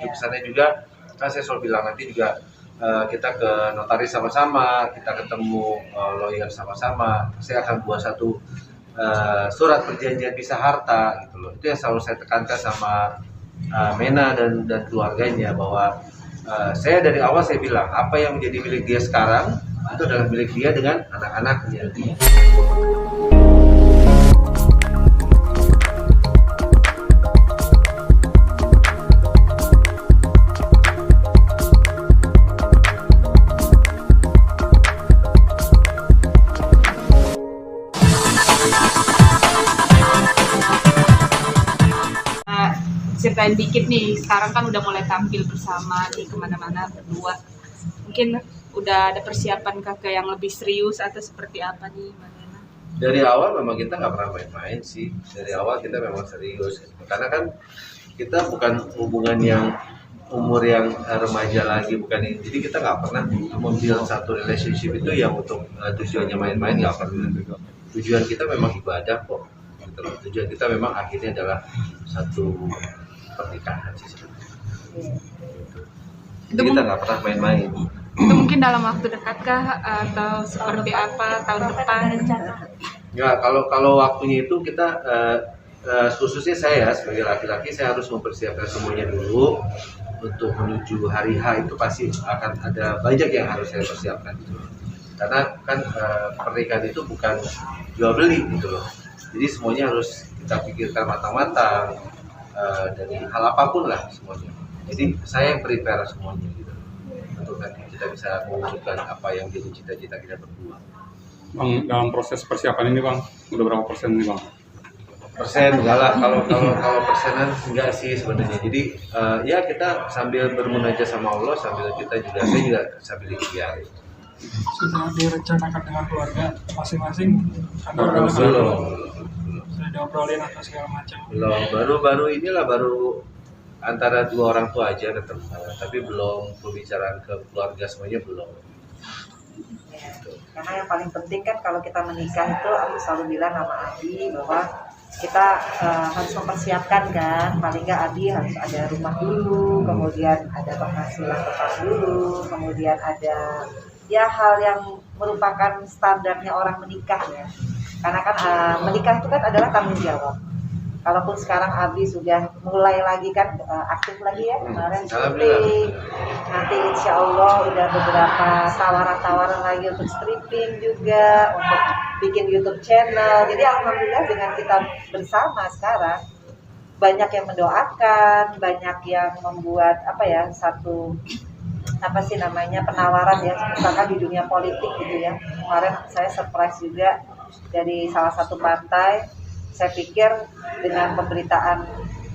menuju ke sana juga, kan saya selalu bilang nanti juga kita ke notaris sama-sama, kita ketemu lawyer sama-sama. Saya akan buat satu surat perjanjian pisah harta gitu loh. Itu yang selalu saya tekankan sama Mena dan keluarganya, bahwa saya dari awal saya bilang apa yang menjadi milik dia sekarang itu adalah milik dia dengan anak-anaknya. Ceritain dikit nih, sekarang kan udah mulai tampil bersama nih kemana-mana berdua. Mungkin udah ada persiapan ke yang lebih serius atau seperti apa nih, Mbak Nena? Dari awal memang kita nggak pernah main-main sih. Dari awal kita memang serius. Karena kan kita bukan hubungan yang umur yang remaja lagi, bukan ini. Jadi kita nggak pernah membuild satu relationship itu yang untuk tujuannya main-main, nggak pernah. Tujuan kita memang ibadah kok. Tujuan kita memang akhirnya adalah satu pernikahan sih sebenarnya. Jadi kita nggak pernah main-main. Itu mungkin dalam waktu dekat kah atau seperti apa tahun depan? Nggak, kalau waktunya itu kita khususnya saya sebagai laki-laki, saya harus mempersiapkan semuanya dulu. Untuk menuju hari H itu pasti akan ada banyak yang harus saya persiapkan gitu. Karena kan pernikahan itu bukan jual beli gitu loh. Jadi semuanya harus kita pikirkan matang-matang, dari hal apapun lah semuanya. Jadi saya yang prepare semuanya gitu, untuk nanti kita bisa mewujudkan apa yang jadi cita-cita kita berdua. Bang, dalam proses persiapan ini Bang, udah berapa persen nih Bang? Persen enggak lah, kalau persenan enggak sih sebenarnya. Jadi ya kita sambil bermunajat sama Allah, sambil kita juga, saya juga sambil ikhtiar. Sudah direncanakan dengan keluarga masing-masing? Belum. Sudah diobrolin atau segala macam? Belum, baru antara dua orang tua aja ketemu, tapi belum pembicaraan ke keluarga semuanya belum. Ya, karena yang paling penting kan kalau kita menikah itu, aku selalu bilang sama Adi bahwa kita harus mempersiapkan kan, paling nggak Adi harus ada rumah dulu, kemudian ada penghasilan tetap dulu, kemudian ada ya hal yang merupakan standarnya orang menikah ya. Karena kan menikah itu kan adalah tanggung jawab. Kalaupun sekarang Abi sudah mulai lagi kan aktif lagi ya, kemarin syuting, nanti insya Allah udah beberapa tawaran-tawaran lagi untuk stripping juga, untuk bikin YouTube channel. Jadi alhamdulillah dengan kita bersama sekarang banyak yang mendoakan, banyak yang membuat satu penawaran ya, misalkan di dunia politik gitu ya. Kemarin saya surprise juga dari salah satu partai. Saya pikir dengan pemberitaan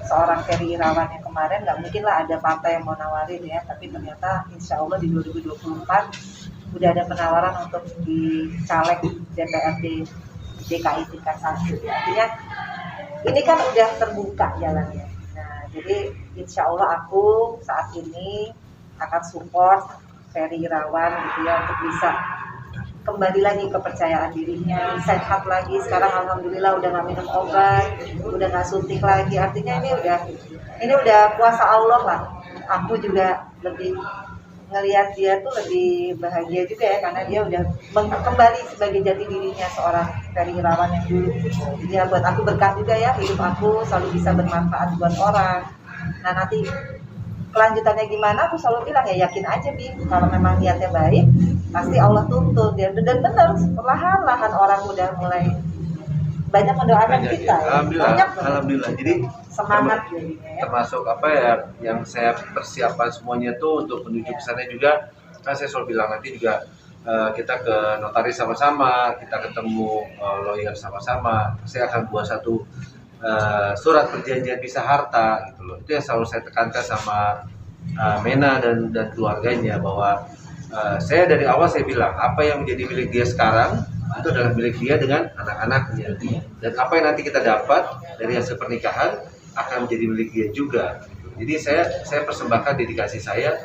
seorang Ferry Irawan yang kemarin nggak mungkin lah ada partai yang mau nawarin ya, tapi ternyata insya Allah di 2024 udah ada penawaran untuk di caleg DPRD DKI tingkat 1. Artinya ini kan udah terbuka jalannya. Nah jadi insya Allah aku saat ini akan support Ferry Irawan gitu ya, untuk bisa kembali lagi kepercayaan dirinya, sehat lagi. Sekarang alhamdulillah udah nggak minum obat, udah nggak suntik lagi. Artinya ini udah kuasa Allah lah. Aku juga lebih ngelihat dia tuh lebih bahagia juga ya, karena dia udah kembali sebagai jati dirinya seorang Ferry Irawan yang dulu. Jadi ya buat aku berkah juga ya, hidup aku selalu bisa bermanfaat buat orang. Nah nanti kelanjutannya gimana, aku selalu bilang ya yakin aja Bi, kalau memang niatnya baik pasti Allah tuntun dia. Dan benar, perlahan-lahan orang udah mulai banyak mendoakan kita ya. Alhamdulillah. Jadi semangat jadinya ya. Termasuk apa ya yang saya persiapkan semuanya tuh untuk menuju ke sana juga, kan saya selalu bilang nanti juga kita ke notaris sama-sama, kita ketemu lawyer sama-sama. Saya akan buat satu surat perjanjian pisah harta gitu loh. Itu yang selalu saya tekankan sama Mena dan keluarganya, bahwa saya dari awal saya bilang apa yang menjadi milik dia sekarang itu adalah milik dia dengan anak-anaknya, dan apa yang nanti kita dapat dari hasil pernikahan akan menjadi milik dia juga. Jadi saya persembahkan dedikasi saya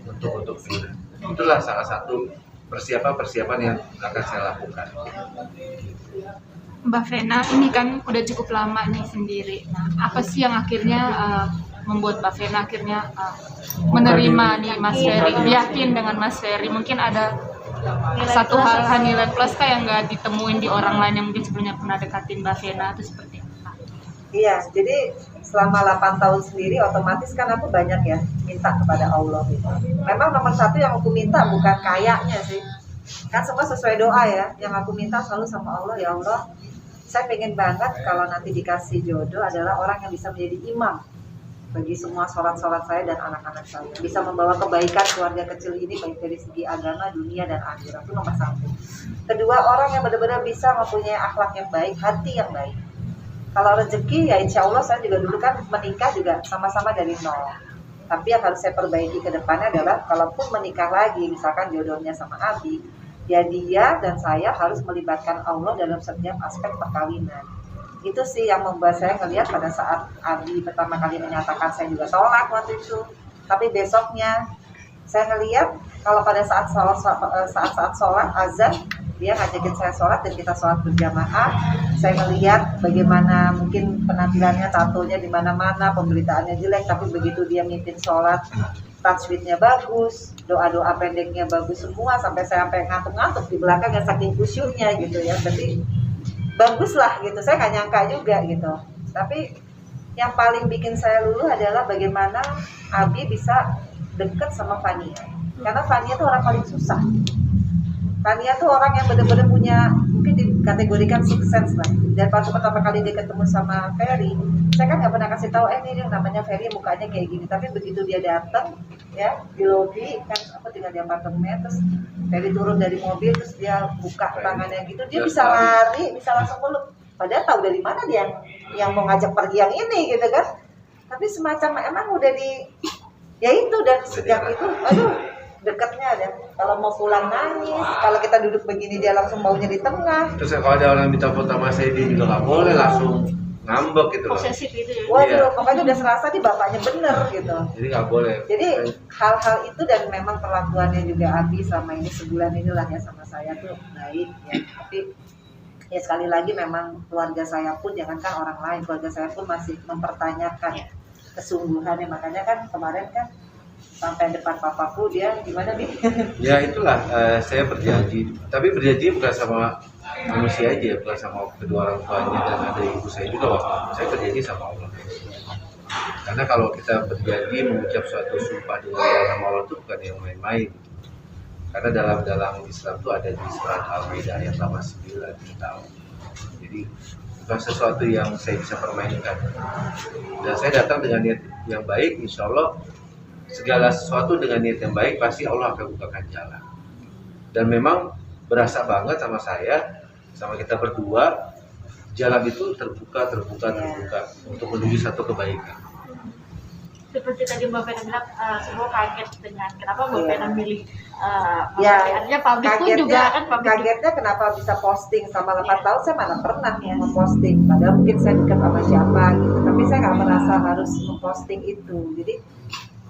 untuk Vina. Itulah salah satu persiapan yang akan saya lakukan. Mbak Vena ini kan udah cukup lama nih sendiri. Nah, apa sih yang akhirnya membuat Mbak Vena akhirnya menerima nih Mas Ferry, yakin dengan Mas Ferry? Mungkin ada satu hal nilai plus yang nggak ditemuin di orang lain yang mungkin sebelumnya pernah dekatin Mbak Vena itu seperti apa? Iya, jadi selama 8 tahun sendiri otomatis kan aku banyak ya minta kepada Allah gitu. Memang nomor satu yang aku minta bukan kayaknya sih, kan semua sesuai doa ya. Yang aku minta selalu sama Allah, ya Allah, saya pengen banget kalau nanti dikasih jodoh adalah orang yang bisa menjadi imam bagi semua sholat-sholat saya dan anak-anak saya, bisa membawa kebaikan keluarga kecil ini baik dari segi agama, dunia, dan akhirat. Itu nomor satu. Kedua, orang yang benar-benar bisa mempunyai akhlak yang baik, hati yang baik. Kalau rezeki ya insya Allah saya juga dulu kan menikah juga sama-sama dari nol. Tapi yang harus saya perbaiki ke depannya adalah kalaupun menikah lagi, misalkan jodohnya sama Abi, ya dia dan saya harus melibatkan Allah dalam setiap aspek perkawinan. Itu sih yang membuat saya ngelihat pada saat Abi pertama kali menyatakan, saya juga tolak waktu itu. Tapi besoknya saya ngelihat kalau pada saat sholat azan, dia ngajakin saya sholat dan kita sholat berjamaah. Saya melihat bagaimana mungkin penampilannya, tatonya di mana-mana, pemberitaannya jelek, tapi begitu dia mimpin sholat, tajwidnya bagus, doa-doa pendeknya bagus semua, sampai ngantuk-ngantuk di belakang yang saking khusyuknya gitu ya. Berarti bagus lah gitu. Saya nggak nyangka juga gitu. Tapi yang paling bikin saya luluh adalah bagaimana Abi bisa deket sama Fania. Karena Fania tuh orang paling susah. Fania tuh orang yang benar-benar punya, mungkin dikategorikan six sense lah. Dan waktu pertama kali dia ketemu sama Ferry, saya kan nggak pernah kasih tahu, ini yang namanya Ferry mukanya kayak gini. Tapi begitu dia datang, ya di lobi kan, aku tinggal di apartemen, terus Ferry turun dari mobil, terus dia buka tangannya gitu, dia bisa lari, bisa langsung meluk. Padahal tahu dari mana dia yang mau ngajak pergi yang ini gitu kan. Tapi semacam emang udah ya itu, dan sejak itu, aduh, dekatnya ada. Kalau mau pulang nangis, kalau kita duduk begini dia langsung maunya di tengah. Terus kalau ada orang minta foto sama saya, dia juga nggak boleh, langsung ngambek gitu loh. Posesif gitu ya. Waduh, pokoknya udah serasa nih bapaknya bener gitu. Jadi nggak boleh. Jadi hal-hal itu, dan memang perlakuannya juga Abi selama ini sebulan inilah ya sama saya tuh baik ya. Tapi ya sekali lagi memang keluarga saya pun, jangankan orang lain, keluarga saya pun masih mempertanyakan kesungguhannya. Makanya kan kemarin kan sampai depan papaku dia gimana nih? Ya itulah, saya berjanji. Tapi berjanji bukan sama manusia aja, bukan sama kedua orang tuanya dan ada ibu saya juga waktu itu. Saya berjanji sama Allah. Karena kalau kita berjanji mengucap suatu sumpah dengan nama Allah itu bukan yang main-main. Karena dalam Islam itu ada di surat Al-Maidah ayat 89 kita tahu. Jadi bukan sesuatu yang saya bisa permainkan. Dan saya datang dengan niat yang baik, insya Allah segala sesuatu dengan niat yang baik pasti Allah akan bukakan jalan. Dan memang berasa banget sama saya, sama kita berdua, jalan itu terbuka untuk menuju satu kebaikan. Seperti tadi Mbak Vena bilang, semua kaget dengan kenapa Mbak Vena milih ya, publik pun juga kan publik. Kagetnya kenapa bisa posting sama 8 tahun saya mana pernah memposting, padahal mungkin saya dekat sama siapa gitu, tapi saya nggak merasa harus memposting itu. Jadi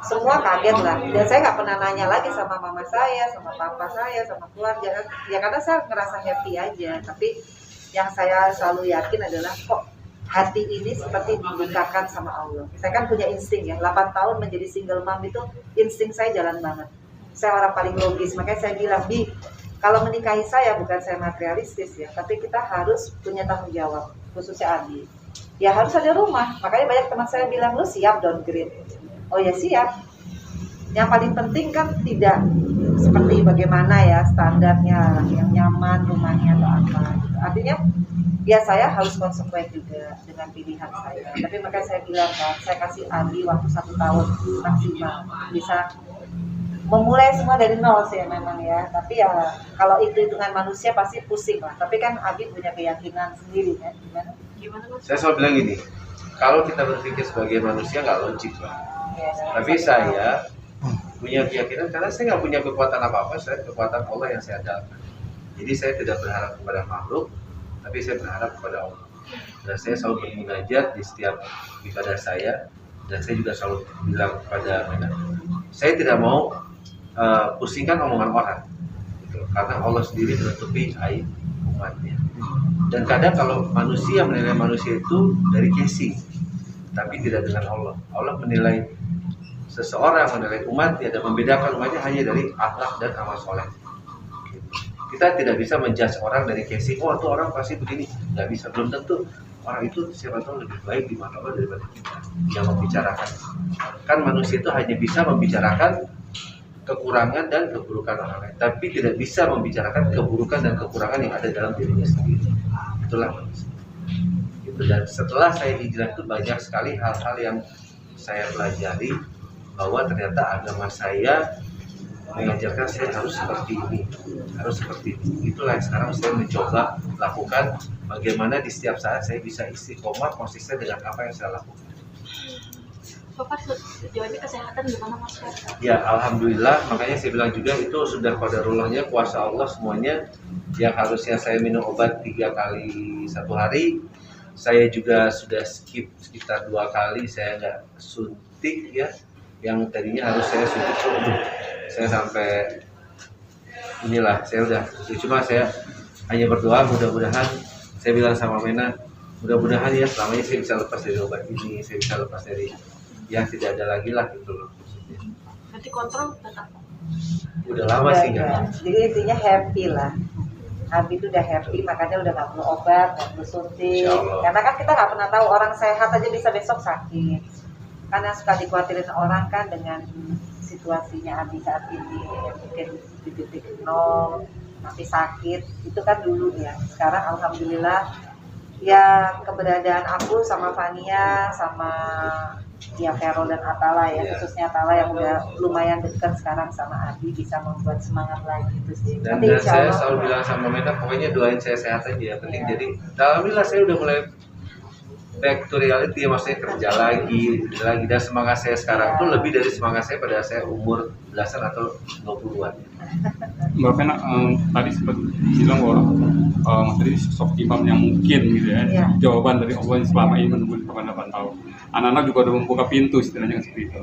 semua kaget lah, dan saya nggak pernah nanya lagi sama mama saya, sama papa saya, sama keluarga ya, karena saya ngerasa happy aja. Tapi yang saya selalu yakin adalah kok hati ini seperti dibukakan sama Allah. Saya kan punya insting ya, 8 tahun menjadi single mom itu insting saya jalan banget. Saya orang paling logis, makanya saya bilang, Bi, kalau menikahi saya bukan saya materialistis ya, tapi kita harus punya tanggung jawab, khususnya Abi. Ya harus ada rumah, makanya banyak teman saya bilang, lu siap downgrade. Oh ya siap. Yang paling penting kan tidak seperti bagaimana ya standarnya, yang nyaman rumahnya atau apa. Artinya ya saya harus konsekuen juga dengan pilihan saya. Tapi makanya saya bilang kan, saya kasih Abi waktu 1 tahun maksimal, bisa memulai semua dari nol sih memang ya. Tapi ya kalau itu hitungan manusia pasti pusing lah. Tapi kan Abi punya keyakinan sendiri kan. Gimana? Saya selalu bilang gini, kalau kita berpikir sebagai manusia nggak logik lah. Tapi saya punya keyakinan karena saya nggak punya kekuatan apa-apa, saya kekuatan Allah yang saya andalkan. Jadi saya tidak berharap kepada makhluk, tapi saya berharap kepada Allah. Dan saya selalu bermunajat di setiap ibadah saya, dan saya juga selalu bilang kepada mereka, saya tidak mau pusingkan omongan orang, gitu. Karena Allah sendiri menutupi aib umatnya. Dan kadang kalau manusia menilai manusia itu dari casing, tapi tidak dengan Allah. Allah menilai seseorang, menilai umat, tidak membedakan umatnya hanya dari akhlak dan amal soleh. Kita tidak bisa menjudge orang dari casing, oh itu orang pasti begini, nggak bisa. Belum tentu orang itu siapa tahu lebih baik di mata Allah daripada kita yang membicarakan. Kan manusia itu hanya bisa membicarakan kekurangan dan keburukan orang lain, tapi tidak bisa membicarakan keburukan dan kekurangan yang ada dalam dirinya sendiri. Itulah manusia. Gitu. Dan setelah saya hijrah itu banyak sekali hal-hal yang saya pelajari, bahwa ternyata agama saya mengajarkan saya harus seperti ini, harus seperti ini. Itulah yang sekarang saya mencoba lakukan, bagaimana di setiap saat saya bisa istiqomah konsisten dengan apa yang saya lakukan. So far sejauh ini kesehatan gimana Mas Fer? Ya alhamdulillah, makanya saya bilang juga itu sudah qadarullahnya, kuasa Allah semuanya. Yang harusnya saya minum obat 3 kali 1 hari, saya juga sudah skip sekitar 2 kali, saya nggak suntik ya. Yang tadinya harus saya suntik, saya sampai inilah, saya udah, cuma saya hanya berdoa mudah-mudahan, saya bilang sama Mena, mudah-mudahan ya selamanya saya bisa lepas dari obat ini, saya bisa lepas dari yang tidak ada lagi lah gitu loh. Nanti kontrol tetap. Udah lama sih Udah. nggak. Jadi intinya happy lah. Abi itu udah happy, makanya udah nggak perlu obat, nggak perlu suntik. Insya Allah. Karena kan kita nggak pernah tahu, orang sehat aja bisa besok sakit. Karena suka dikhawatirin orang kan dengan situasinya Abi saat ini, yang mungkin di titik 0, tapi sakit. Itu kan dulu ya. Sekarang alhamdulillah ya keberadaan aku sama Fania, sama ya Vero dan Atala ya, Iya. khususnya Atala yang udah lumayan dekat sekarang sama Abi, bisa membuat semangat lagi itu sih. Dan Nanti insya saya Allah selalu bilang sama Mena, pokoknya doain saya sehat aja ya, penting. Jadi alhamdulillah saya udah mulai back to reality, maksudnya kerja lagi, dan semangat saya sekarang tuh lebih dari semangat saya pada saya umur belasan atau 20-an. Mbak Vena tadi sempat bilang bahwa Mas Ferry sosok imam yang mungkin gitu ya, Iya. jawaban dari Allah yang selama ini menunggu selama 8 tahun. Anak-anak juga udah membuka pintu istilahnya seperti itu.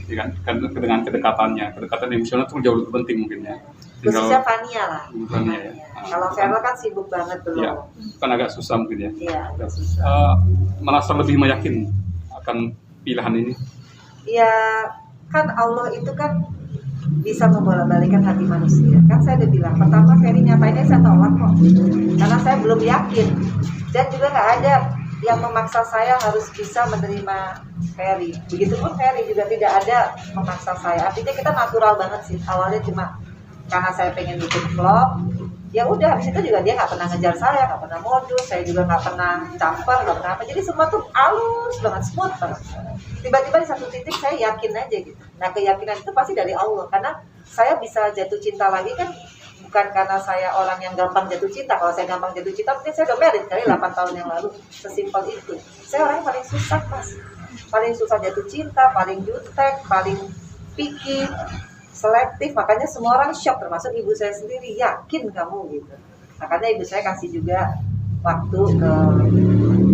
Ya kan dengan kedekatan emosional itu jauh lebih penting mungkin ya. khususnya Fania lah. Fania ya. Kalau Vero kan sibuk banget belum. Ya, kan agak susah mungkin ya. Iya, agak susah. Merasa lebih meyakin akan pilihan ini. Ya kan Allah itu kan bisa membolak-balikan hati manusia. Kan saya udah bilang, pertama Ferry nyapainnya saya tolak kok, karena saya belum yakin, dan juga nggak ada yang memaksa saya harus bisa menerima Ferry. Begitupun Ferry juga tidak ada memaksa saya. Artinya kita natural banget sih. Awalnya cuma karena saya pengen bikin vlog, ya udah. Habis itu juga dia nggak pernah ngejar saya, nggak pernah modus, saya juga nggak pernah campur, nggak pernah apa. Jadi semua tuh halus banget, smooth banget. Tiba-tiba di satu titik saya yakin aja gitu. Nah keyakinan itu pasti dari Allah, karena saya bisa jatuh cinta lagi kan bukan karena saya orang yang gampang jatuh cinta. Kalau saya gampang jatuh cinta mungkin saya udah married kali 8 tahun yang lalu. Sesimpel itu. Saya orang yang paling susah Mas, paling susah jatuh cinta, paling jutek, paling picky, selektif. Makanya semua orang shock, termasuk ibu saya sendiri. Yakin kamu gitu. Makanya ibu saya kasih juga waktu ke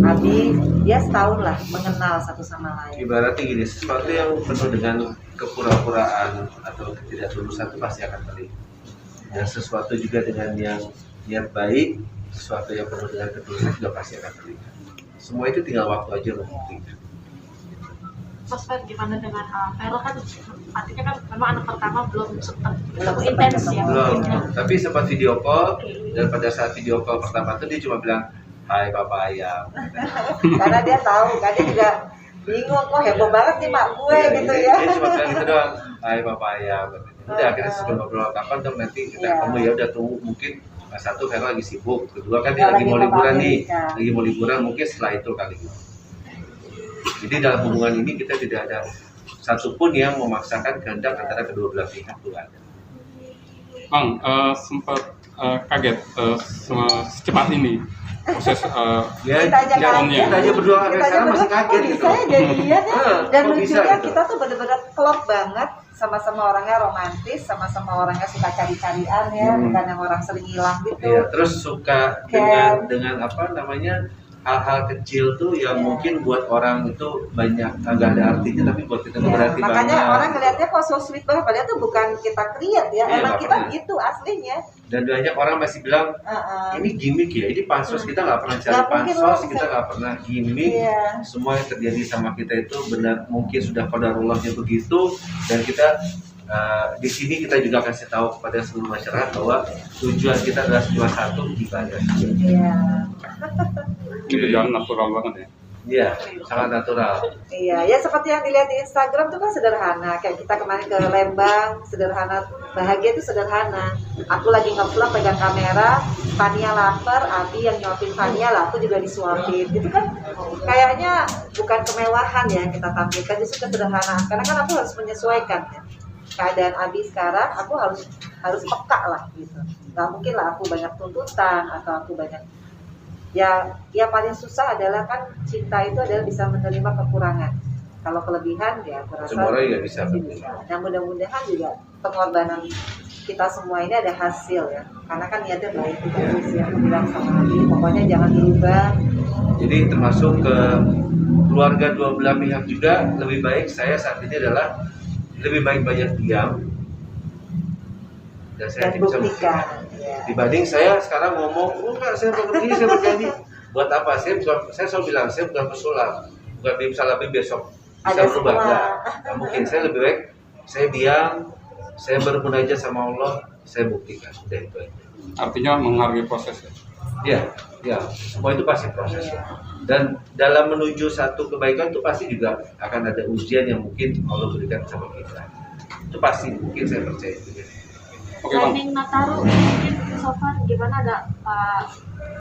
Abi, dia setahun lah mengenal satu sama lain. Ibaratnya gini, sesuatu yang penuh dengan kepura-puraan atau ketidaktulusan itu pasti akan terlihat. Dan sesuatu juga dengan yang niat baik, sesuatu yang penuh dengan ketulusan juga pasti akan terlihat. Semua itu tinggal waktu aja membuktikan. Mas Fer, gimana dengan Vero kan artinya kan memang anak pertama belum sempat Belum intens sempat ya. Belum, mungkin ya. tapi sempat video call, dan pada saat video call pertama itu dia cuma bilang, hai Papa Ayam. Karena dia tahu, kan dia juga bingung, kok heboh banget nih mak gue gitu ya. Dia cuma bilang gitu doang, hai Papa Ayam. Udah akhirnya sebelum ngobrol kapan dong nanti kita Iya. ketemu, ya udah tunggu mungkin. Satu Vero lagi sibuk, kedua kan dia Ya, lagi lagi mau ke liburan nih, Amerika. lagi mau liburan mungkin setelah itu kali ini. Jadi dalam hubungan ini kita tidak ada satupun yang memaksakan kehendak antara kedua belah pihak tuh ada. Bang, sempat kaget secepat ini proses Ya, Kita aja jalannya. kita aja berdua Kita aja sekarang masih berdua, kaget kok gitu. bisa ya jadian ya. Dan Kok bisa lucunya gitu? kita tuh bener-bener klop banget. Sama-sama orangnya romantis, sama-sama orangnya suka cari-carian ya, bukan yang orang sering hilang gitu. Iya, terus suka dengan apa namanya, hal-hal kecil tuh yang mungkin buat orang itu banyak agak ada artinya, tapi buat kita tuh Ya, berarti makanya banget. orang ngeliatnya kok so sweet banget, padahal itu bukan kita create ya, Iya, emang nggak kita pernah. gitu aslinya. Dan banyak orang masih bilang ini gimmick ya, ini pansos, kita nggak pernah cari Nggak mungkin pansos, orang kita bisa- nggak pernah gimmick. Iya. Semua yang terjadi sama kita itu benar, mungkin sudah qadarullahnya begitu, dan kita di sini kita juga kasih tahu kepada seluruh masyarakat bahwa tujuan kita adalah cuma satu, ibadah. Iya. Itu jalan natural banget ya. Iya, sangat natural. Iya, ya seperti yang dilihat di Instagram itu kan sederhana. Kayak kita kemarin ke Lembang, sederhana. Bahagia itu sederhana. Aku lagi nge-vlog pegang kamera, Fania lapar, Abi yang nyuapin Fania lah, aku juga disuapin. Itu kan kayaknya bukan kemewahan ya yang kita tampilkan, justru kesederhanaan. Karena kan aku harus menyesuaikan ya. Keadaan Abi sekarang, aku harus peka lah gitu. Gak mungkin lah aku banyak tuntutan atau aku banyak ya paling susah adalah kan cinta itu adalah bisa menerima kekurangan. Kalau kelebihan ya aku rasa Semua orang juga bisa. Nah mudah-mudahan juga pengorbanan kita semua ini ada hasil ya, karena kan niatnya baik juga sih ya. Aku bilang sama Abi, pokoknya jangan berubah. Jadi termasuk ke keluarga dua belah pihak juga, lebih baik saya saat ini adalah lebih baik banyak diam dan saya Dan bisa buktikan ya. dibanding saya sekarang ngomong enggak, saya begini, saya berjanji. Buat apa? Saya selalu bilang saya bukan pesulap, bukan bim salabi besok bisa Ada berubah. semua. Nggak mungkin. Saya lebih baik saya diam, saya bermunajat sama Allah, saya buktikan. Udah itu aja. Artinya menghargai proses ya. Ya, semua itu pasti proses. Dan dalam menuju satu kebaikan itu pasti juga akan ada ujian yang mungkin Allah berikan sama kita. Itu pasti, mungkin saya percaya itu. Oke Bang. Planning Nataru mungkin so far gimana, ada